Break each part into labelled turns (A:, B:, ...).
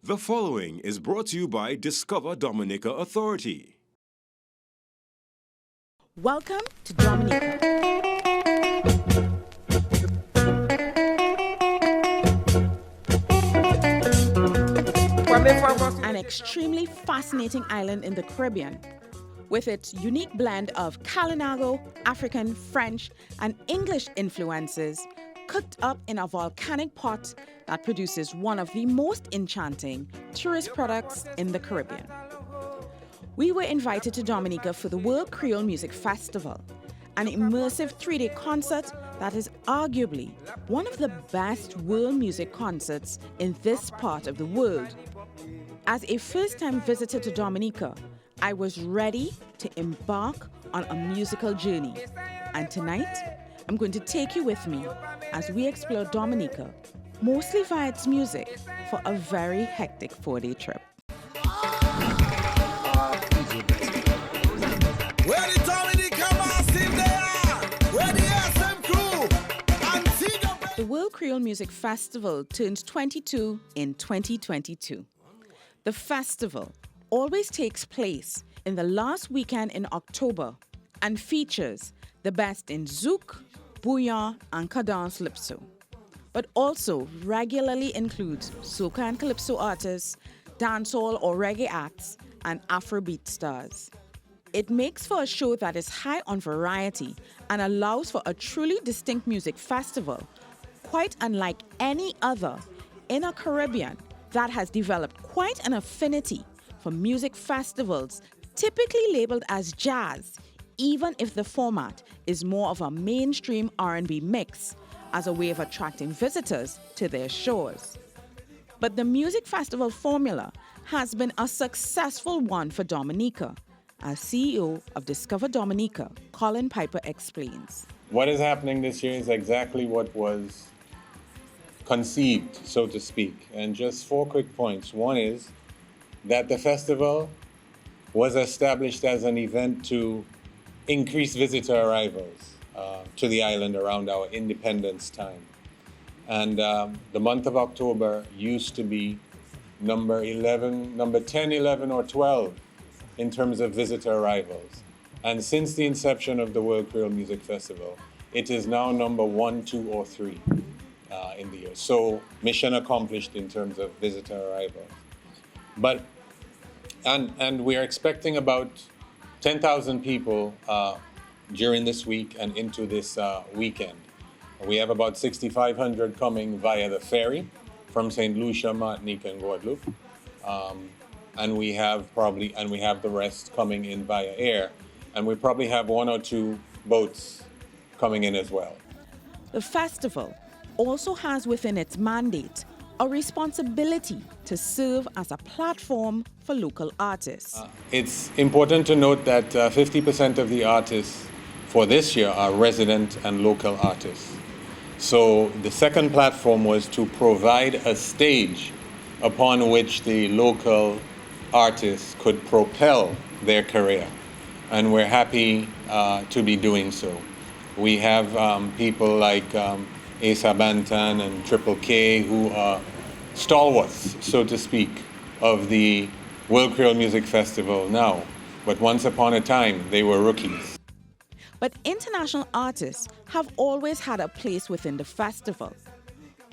A: The following is brought to you by Discover Dominica Authority.
B: Welcome to Dominica. An extremely fascinating island in the Caribbean, with its unique blend of Kalinago, African, French, and English influences, cooked up in a volcanic pot that produces one of the most enchanting tourist products in the Caribbean. We were invited to Dominica for the World Creole Music Festival, an immersive 3-day concert that is arguably one of the best world music concerts in this part of the world. As a first-time visitor to Dominica, I was ready to embark on a musical journey. And tonight, I'm going to take you with me as we explore Dominica, mostly via its music, for a very hectic 4-day trip. The World Creole Music Festival turns 22 in 2022. The festival always takes place in the last weekend in October and features the best in zouk, Bouyon, and cadense-lypso, but also regularly includes Soca and Calypso artists, dancehall or reggae acts, and Afrobeat stars. It makes for a show that is high on variety and allows for a truly distinct music festival, quite unlike any other in a Caribbean that has developed quite an affinity for music festivals typically labeled as jazz, even if the format is more of a mainstream R&B mix as a way of attracting visitors to their shores. But the music festival formula has been a successful one for Dominica, as CEO of Discover Dominica, Colin Piper, explains.
C: What is happening this year is exactly what was conceived, so to speak. And just 4 quick points. One is that the festival was established as an event to increase visitor arrivals to the island around our independence time. And the month of October used to be number 10, 11, or 12 in terms of visitor arrivals. And since the inception of the World Creole Music Festival, it is now number 1, 2, or 3 in the year. So mission accomplished in terms of visitor arrivals. But and we're expecting about 10,000 people during this week and into this weekend. We have about 6,500 coming via the ferry from St. Lucia, Martinique, and Guadeloupe. And we have the rest coming in via air. And we probably have 1 or 2 boats coming in as well.
B: The festival also has within its mandate a responsibility to serve as a platform for local artists.
C: It's important to note that 50% of the artists for this year are resident and local artists. So the second platform was to provide a stage upon which the local artists could propel their career. And we're happy to be doing so. We have people like Asa Bantan and Triple K who are stalwarts, so to speak, of the World Creole Music Festival now. But once upon a time, they were rookies.
B: But international artists have always had a place within the festival.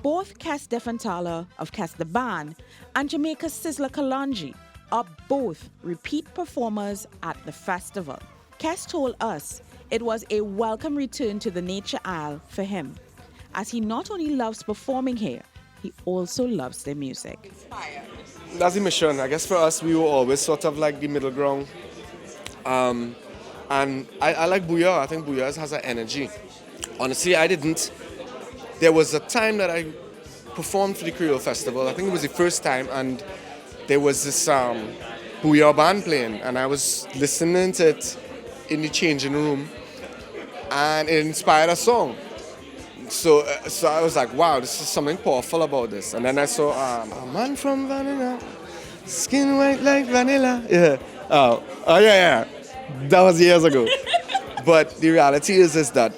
B: Both Kes Defantala of Kes the Band and Jamaica's Sizzla Kalonji are both repeat performers at the festival. Kes told us it was a welcome return to the Nature Isle for him, as he not only loves performing here, he also loves their music.
D: That's the mission. I guess for us, we were always sort of like the middle ground. And I like Bouyon. I think Bouyon has an energy. Honestly, I didn't. There was a time that I performed for the Creole Festival. I think it was the first time, and there was this Bouyon band playing, and I was listening to it in the changing room, and it inspired a song. So I was like, wow, this is something powerful about this. And then I saw a man from Vanilla, skin white like vanilla. Yeah. Oh yeah. That was years ago. But the reality is that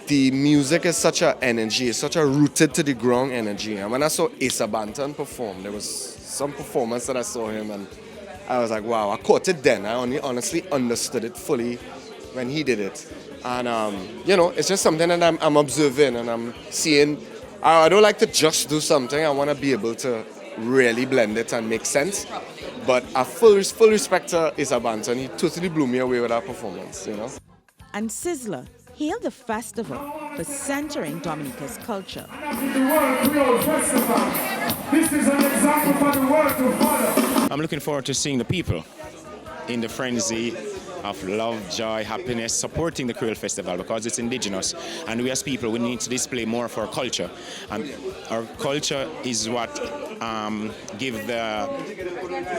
D: the music is such a energy, it's such a rooted to the ground energy. And when I saw Asa Banton perform, there was some performance that I saw him and I was like, wow, I caught it then. I only honestly understood it fully when he did it. And, it's just something that I'm observing and I'm seeing. I don't like to just do something. I want to be able to really blend it and make sense. But I full respect to Asa Banton. He totally blew me away with that performance,
B: And Sizzler hailed the festival for centering Dominica's culture.
E: The World Creole Festival. This is an example for the world to follow.
F: I'm looking forward to seeing the people in the frenzy of love, joy, happiness, supporting the Creole Festival because it's indigenous. And we as people, we need to display more of our culture. And our culture is what gives the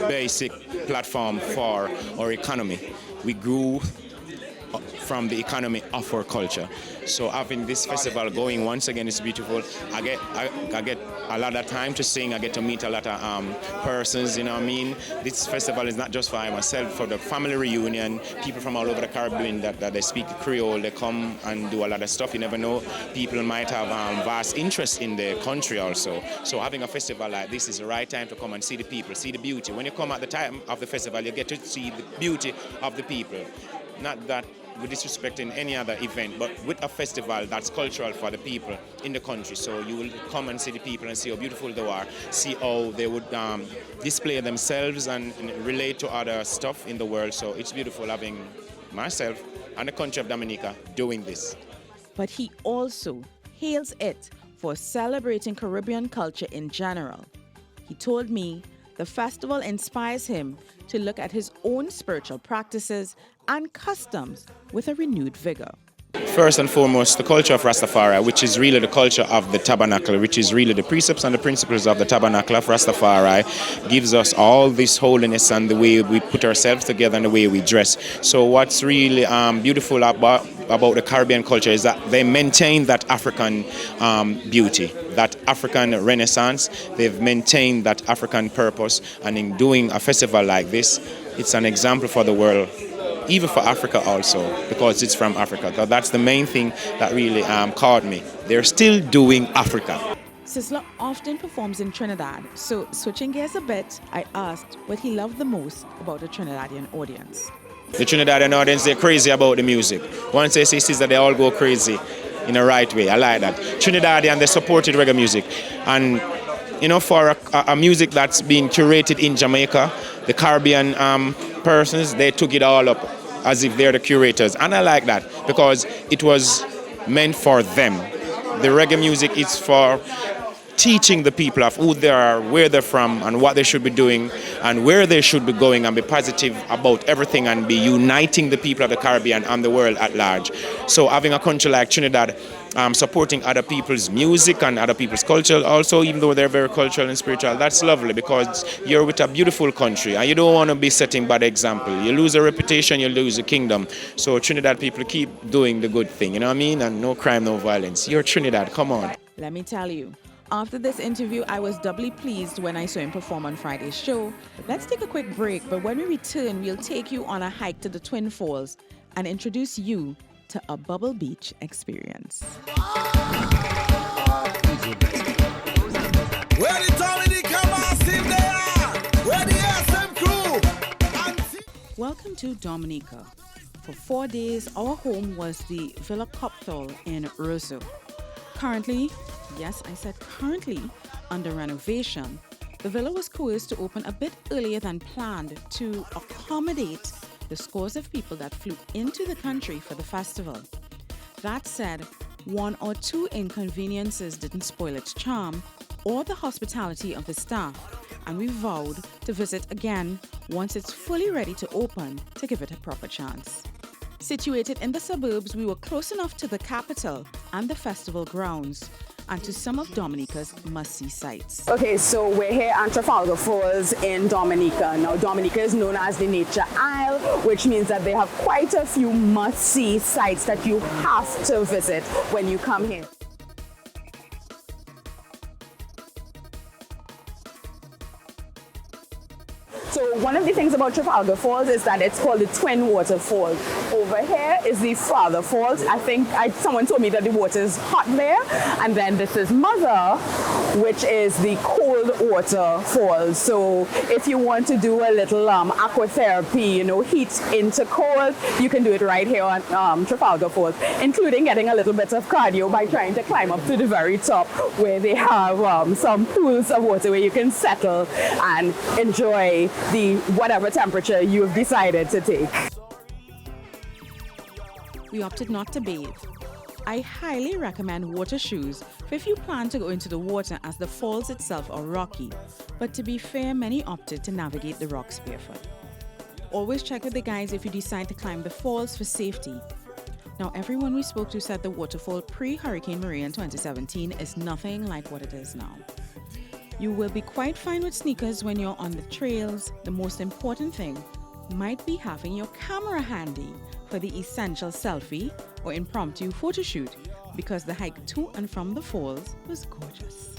F: basic platform for our economy. We grew from the economy of our culture. So having this festival going once again is beautiful. I get a lot of time to sing. I get to meet a lot of persons, This festival is not just for myself, for the family reunion, people from all over the Caribbean that they speak Creole, they come and do a lot of stuff. You never know, people might have vast interest in the country also. So having a festival like this is the right time to come and see the people, see the beauty. When you come at the time of the festival, you get to see the beauty of the people. Not that we're disrespecting any other event, but with a festival that's cultural for the people in the country. So you will come and see the people and see how beautiful they are, see how they would display themselves and relate to other stuff in the world. So it's beautiful having myself and the country of Dominica doing this.
B: But he also hails it for celebrating Caribbean culture in general. He told me the festival inspires him to look at his own spiritual practices and customs with a renewed vigor.
F: First and foremost, the culture of Rastafari, which is really the culture of the tabernacle, which is really the precepts and the principles of the tabernacle of Rastafari, gives us all this holiness and the way we put ourselves together and the way we dress. So what's really beautiful about the Caribbean culture is that they maintain that African beauty, that African renaissance. They've maintained that African purpose, and in doing a festival like this, it's an example for the world. Even for Africa also, because it's from Africa. So that's the main thing that really caught me. They're still doing Africa.
B: Sizzler often performs in Trinidad, so switching gears a bit, I asked what he loved the most about the Trinidadian audience.
F: The Trinidadian audience, they're crazy about the music. Once they see Sizzler, they all go crazy in the right way. I like that. Trinidadian, they supported reggae music. And for a music that's being curated in Jamaica, the Caribbean persons, they took it all up as if they're the curators. And I like that because it was meant for them. The reggae music is for teaching the people of who they are, where they're from, and what they should be doing, and where they should be going, and be positive about everything, and be uniting the people of the Caribbean and the world at large. So having a country like Trinidad supporting other people's music and other people's culture also, even though they're very cultural and spiritual, that's lovely because you're with a beautiful country and you don't want to be setting bad example. You lose a reputation, you lose a kingdom. So Trinidad people keep doing the good thing, and no crime, no violence. You're Trinidad, come on.
B: Let me tell you, after this interview, I was doubly pleased when I saw him perform on Friday's show. Let's take a quick break, but when we return, we'll take you on a hike to the Twin Falls and introduce you to a Bubble Beach experience.
G: Where the Dominica massive they are? Where the SM crew?
B: Welcome to Dominica. For 4 days, our home was the Villa Copthall in Roseau. Currently, yes, I said currently, under renovation, the villa was coerced to open a bit earlier than planned to accommodate the scores of people that flew into the country for the festival. That said, 1 or 2 inconveniences didn't spoil its charm or the hospitality of the staff, and we vowed to visit again once it's fully ready to open to give it a proper chance. Situated in the suburbs, we were close enough to the capital and the festival grounds, and to some of Dominica's must-see sites.
H: Okay, so we're here at Trafalgar Falls in Dominica. Now, Dominica is known as the Nature Isle, which means that they have quite a few must-see sites that you have to visit when you come here. So one of the things about Trafalgar Falls is that it's called the Twin Waterfall. Over here is the Father Falls. I think someone told me that the water is hot there. And then this is Mother, which is the cold water falls. So if you want to do a little aquatherapy, heat into cold, you can do it right here on Trafalgar Falls, including getting a little bit of cardio by trying to climb up to the very top where they have some pools of water where you can settle and enjoy the whatever temperature you've decided to take.
B: We opted not to bathe. I highly recommend water shoes if you plan to go into the water, as the falls itself are rocky. But to be fair, many opted to navigate the rocks barefoot. Always check with the guides if you decide to climb the falls for safety. Now, everyone we spoke to said the waterfall pre-Hurricane Maria in 2017 is nothing like what it is now. You will be quite fine with sneakers when you're on the trails. The most important thing might be having your camera handy for the essential selfie or impromptu photo shoot, because the hike to and from the falls was gorgeous.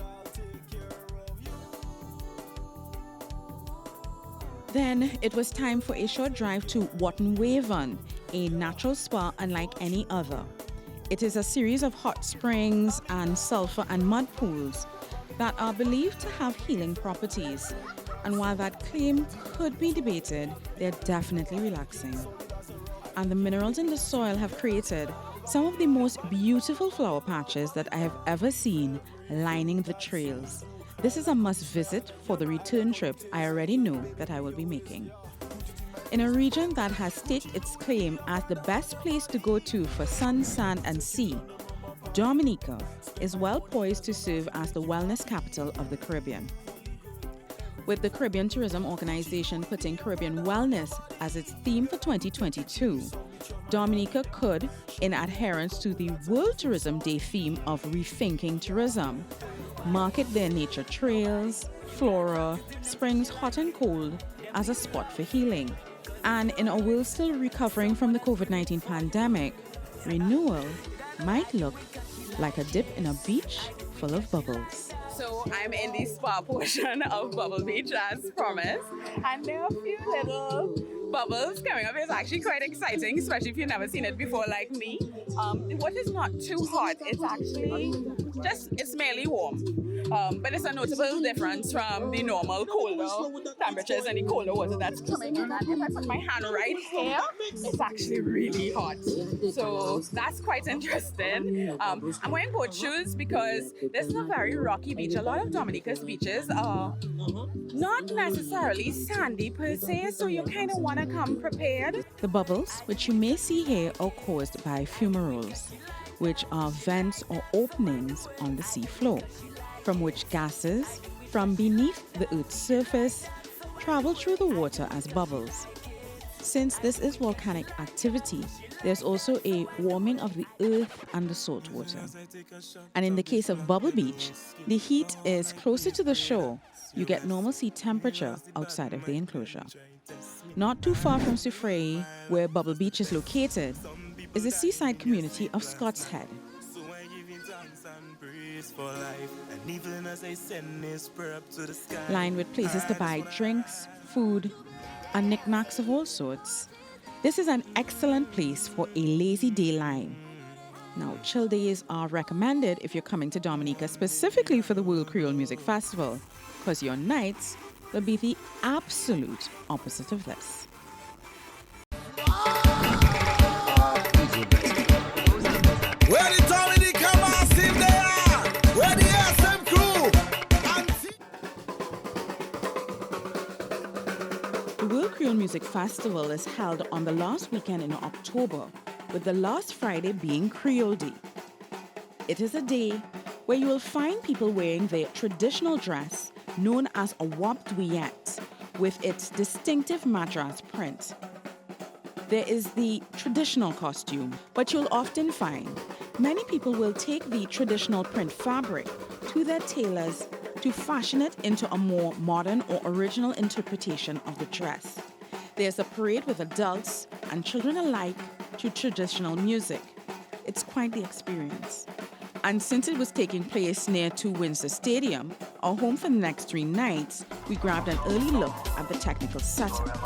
B: Then it was time for a short drive to Wattenwaven, a natural spa unlike any other. It is a series of hot springs and sulfur and mud pools that are believed to have healing properties. And while that claim could be debated, they're definitely relaxing. And the minerals in the soil have created some of the most beautiful flower patches that I have ever seen lining the trails. This is a must visit for the return trip I already know that I will be making. In a region that has staked its claim as the best place to go to for sun, sand, and sea, Dominica is well poised to serve as the wellness capital of the Caribbean. With the Caribbean Tourism Organization putting Caribbean wellness as its theme for 2022, Dominica could, in adherence to the World Tourism Day theme of rethinking tourism, market their nature trails, flora, springs hot and cold as a spot for healing. And in a world still recovering from the COVID-19 pandemic, renewal might look like a dip in a beach full of bubbles.
H: So I'm in the spa portion of Bubble Beach as promised, and there are a few little bubbles coming up. It's actually quite exciting, especially if you've never seen it before like me. The water is not too hot. It's actually it's merely warm. But it's a notable difference from the normal colder temperatures and the colder water that's coming in. And if I put my hand right here, it's actually really hot. So that's quite interesting. I'm wearing boat shoes because this is a very rocky beach. A lot of Dominica's beaches are not necessarily sandy per se, so you kind of want to come prepared.
B: The bubbles, which you may see here, are caused by fumaroles, which are vents or openings on the sea floor, from which gases from beneath the Earth's surface travel through the water as bubbles. Since this is volcanic activity, there's also a warming of the earth and the salt water. And in the case of Bubble Beach, the heat is closer to the shore. You get normal sea temperature outside of the enclosure. Not too far from Soufrière, where Bubble Beach is located, is the seaside community of Scott's Head. Lined with places to buy drinks, food, and knickknacks of all sorts, this is an excellent place for a lazy day line. Now, chill days are recommended if you're coming to Dominica specifically for the World Creole Music Festival, because your nights will be the absolute opposite of this.
G: Where the Dominica massive they are, where the SM crew.
B: The World Creole Music Festival is held on the last weekend in October, with the last Friday being Creole Day. It is a day where you will find people wearing their traditional dress known as a wap-douillette with its distinctive madras print. There is the traditional costume, but you'll often find many people will take the traditional print fabric to their tailors to fashion it into a more modern or original interpretation of the dress. There's a parade with adults and children alike to traditional music. It's quite the experience. And since it was taking place near 2 Windsor Stadium, our home for the next 3 nights, we grabbed an early look at the technical setup.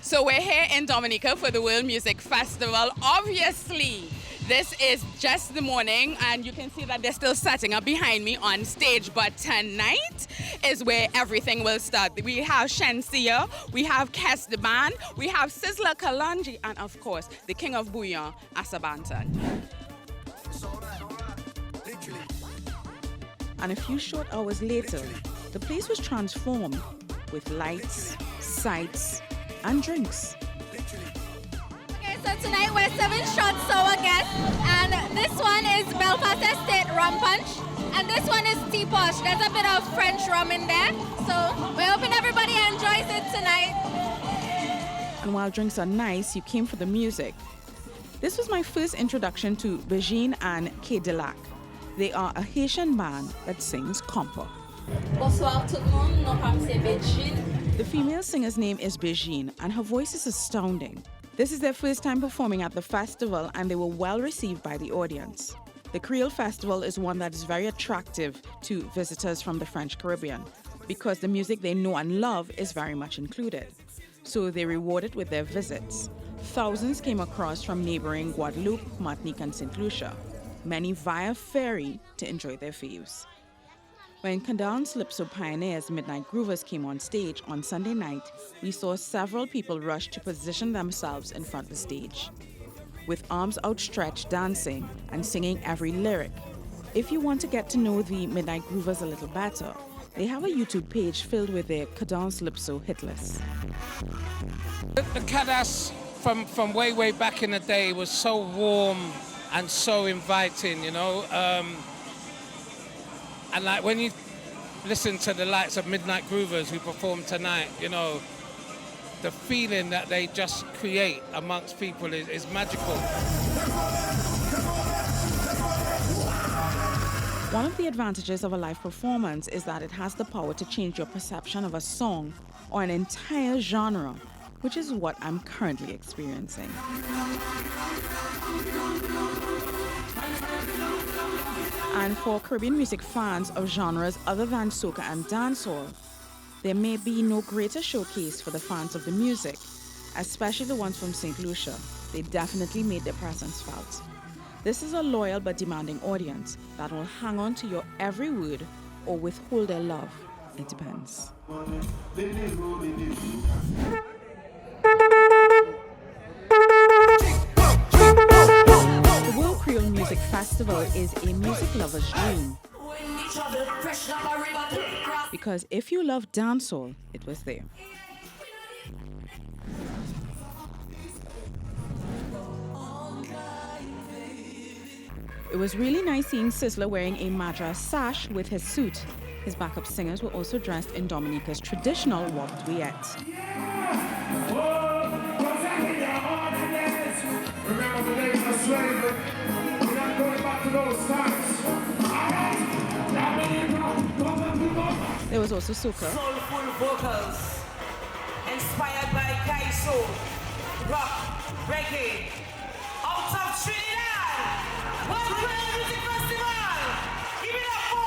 B: So we're here in Dominica for the World Music Festival. Obviously, this is just the morning, and you can see that they're still setting up behind me on stage. But tonight is where everything will start. We have Shensia, we have Kes the band, we have Sizzla Kalonji, and of course, the king of Bouyon, Asabantan. And a few short hours later, the place was transformed with lights, sights, and drinks.
I: Okay, so tonight we're 7 shots sour guests, and this one is Belfast Estate Rum Punch, and this one is Tea Posh. There's a bit of French rum in there, so we're hoping everybody enjoys it tonight.
B: And while drinks are nice, you came for the music. This was my first introduction to Bouyon and Cadenselypso. They are a Haitian band that sings compa.
I: Bonsoir tout le monde, non pas c'est Bouyon.
B: The female singer's name is Bouyon, and her voice is astounding. This is their first time performing at the festival, and they were well received by the audience. The Creole Festival is one that is very attractive to visitors from the French Caribbean because the music they know and love is very much included. So they reward it with their visits. Thousands came across from neighboring Guadeloupe, Martinique, and St. Lucia, many via ferry to enjoy their faves. When Cadenselypso pioneers Midnight Groovers came on stage on Sunday night, we saw several people rush to position themselves in front of the stage, with arms outstretched, dancing and singing every lyric. If you want to get to know the Midnight Groovers a little better, they have a YouTube page filled with their Cadenselypso hit list.
J: The cadence from way back in the day was so warm and so inviting, you know. And like when you listen to the likes of Midnight Groovers who perform tonight, you know, the feeling that they just create amongst people is magical.
B: One of the advantages of a live performance is that it has the power to change your perception of a song or an entire genre, which is what I'm currently experiencing. And for Caribbean music fans of genres other than soca and dancehall, there may be no greater showcase for the fans of the music, especially the ones from St. Lucia. They definitely made their presence felt. This is a loyal but demanding audience that will hang on to your every word or withhold their love. It depends. The World Creole Music Festival is a music lover's dream. Because if you love dancehall, it was there. It was really nice seeing Sizzla wearing a madras sash with his suit. His backup singers were also dressed in Dominica's traditional walk duet.
E: Remember the days of slavery? We're not going back to those times.
B: There was also soca.
K: Soulful vocals, inspired by Kaiso, rock, reggae, out of Trinidad, World Creole Music Festival. Give it up for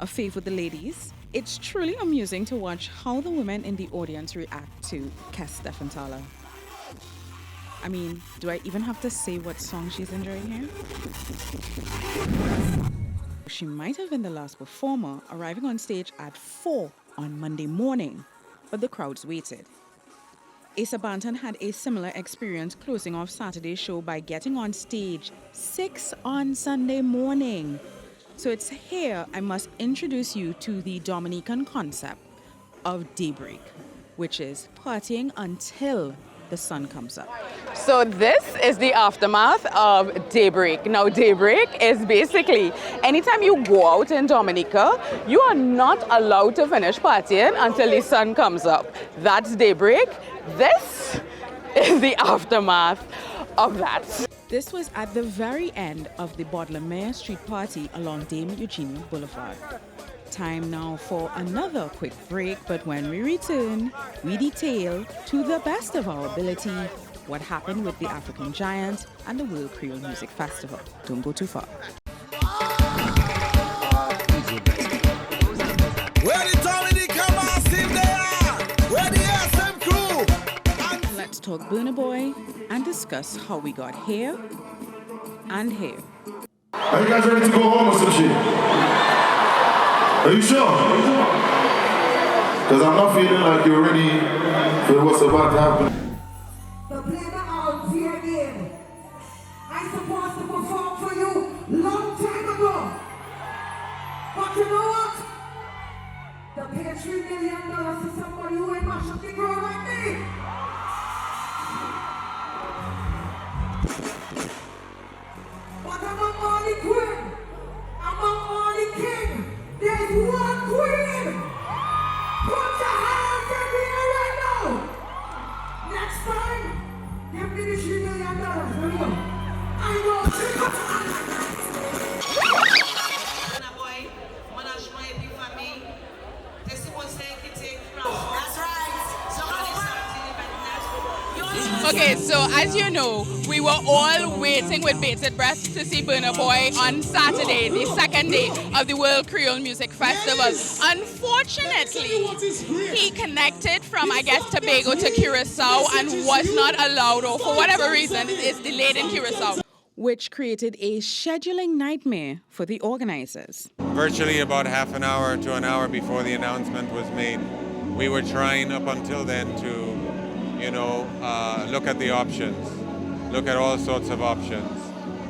B: A fave with the ladies. It's truly amusing to watch how the women in the audience react to Kes Stefantala. I mean, do I even have to say what song she's enjoying here? She might have been the last performer, arriving on stage at 4 on Monday morning, but the crowds waited. Asabantan had a similar experience closing off Saturday's show by getting on stage 6 on Sunday morning. So it's here I must introduce you to the Dominican concept of daybreak, which is partying until the sun comes up. So this is the aftermath of daybreak. Now daybreak is basically anytime you go out in Dominica, you are not allowed to finish partying until the sun comes up. That's daybreak. This is the aftermath of that. This was at the very end of the Baudelaire Street party along Dame Eugenia Boulevard. time now for another quick break, but when we return, we detail, to the best of our ability, what happened with the African Giant and the World Creole Music Festival. Don't go too far.
G: Where the Dominica massive they are? Where the SM crew?
B: Let's talk Burna Boy and discuss how we got here and here.
E: Are you guys ready to go home or some shit? Are you sure? Because I'm not feeling like you're ready for what's about to happen.
K: The play out here again. I supposed to perform for you long time ago. But you know what? The pay $3 million to somebody who ain't mash up the ground like me. But among all the queen, among all the king, there's one queen. Put your hands in the air right now. Next time, give me the $3 million. I know.
L: Okay, so as you know, we were all waiting with bated breath to see Burna Boy on Saturday, the second day of the World Creole Music Festival. Unfortunately, he connected from, I guess, Tobago to Curacao and was not allowed, or for whatever reason, is delayed in Curacao.
B: Which created a scheduling nightmare for the organizers.
C: Virtually about half an hour to an hour before the announcement was made, we were trying up until then to look at the options, look at all sorts of options.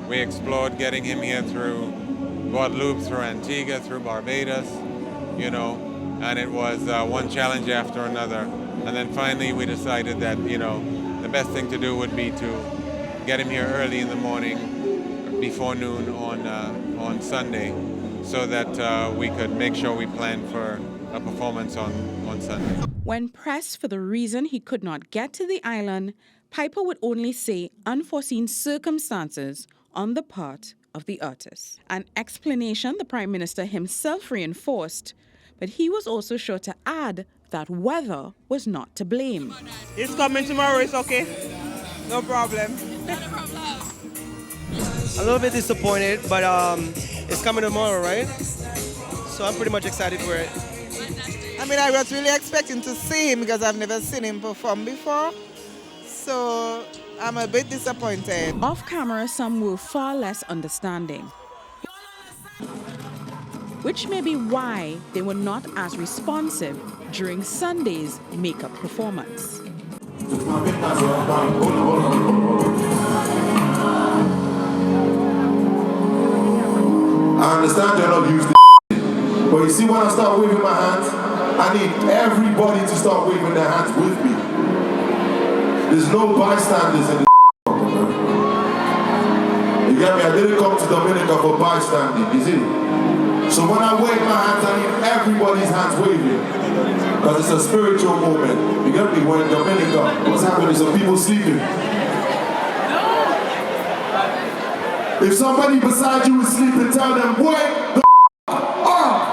C: We explored getting him here through Guadeloupe, through Antigua, through Barbados, and it was one challenge after another. And then finally we decided that, the best thing to do would be to get him here early in the morning, before noon on Sunday, so that we could make sure we planned for a performance on Sunday.
B: When pressed for the reason he could not get to the island, Piper would only say unforeseen circumstances on the part of the artist. An explanation the Prime Minister himself reinforced, but he was also sure to add that weather was not to blame.
M: It's coming tomorrow, it's okay. No problem.
N: A little bit disappointed, but it's coming tomorrow, right? So I'm pretty much excited for it.
M: I mean, I was really expecting to see him because I've never seen him perform before. So I'm a bit disappointed.
B: Off camera, some were far less understanding, which may be why they were not as responsive during Sunday's makeup performance.
E: I understand you're not used to but you see when I start waving my hands, I need everybody to start waving their hands with me. There's no bystanders in this. You get me? I didn't come to Dominica for bystanding, you see? So when I wave my hands, I need everybody's hands waving. Because it's a spiritual moment. You get me? We're in Dominica. What's happening? Some people sleeping. If somebody beside you is sleeping, tell them, wake the up!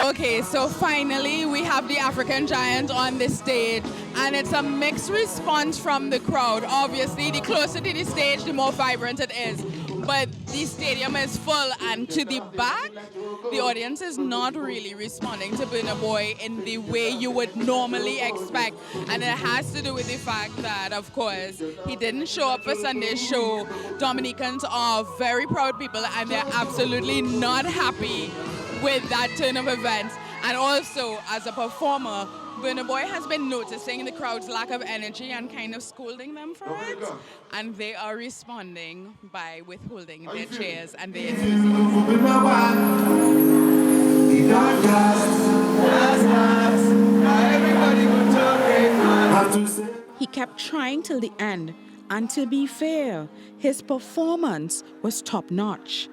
L: Okay, so finally we have the African Giant on the stage, and it's a mixed response from the crowd. Obviously, the closer to the stage, the more vibrant it is. But the stadium is full, and to the back, the audience is not really responding to Burna Boy in the way you would normally expect. And it has to do with the fact that, of course, he didn't show up for Sunday's show. Dominicans are very proud people, and they're absolutely not happy with that turn of events. And also, as a performer, Burna Boy has been noticing the crowd's lack of energy and kind of scolding them for it. And they are responding by withholding their chairs and their
B: He kept trying till the end, and to be fair, his performance was top-notch.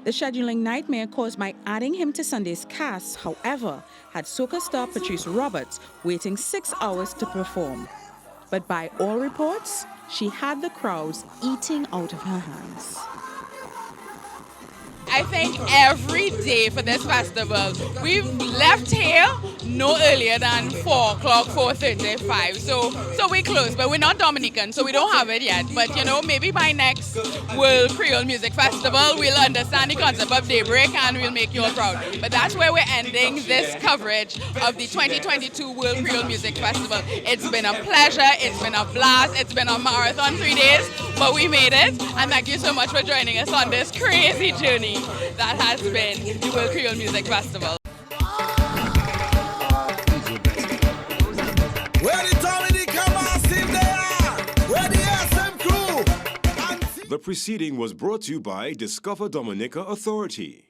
B: The scheduling nightmare caused by adding him to Sunday's cast, however, had Soca star Patrice Roberts waiting 6 hours to perform. But by all reports, she had the crowds eating out of her hands.
L: I think every day for this festival. We've left here no earlier than 4 o'clock, 4:35. So we close, but we're not Dominican, so we don't have it yet. But you know, maybe by next World Creole Music Festival, we'll understand the concept of daybreak and we'll make you all proud. But that's where we're ending this coverage of the 2022 World Creole Music Festival. It's been a pleasure, it's been a blast, it's been a marathon 3 days, but we made it. And thank you so much for joining us on this crazy journey that has been the World Creole Music Festival.
A: The proceeding was brought to you by Discover Dominica Authority.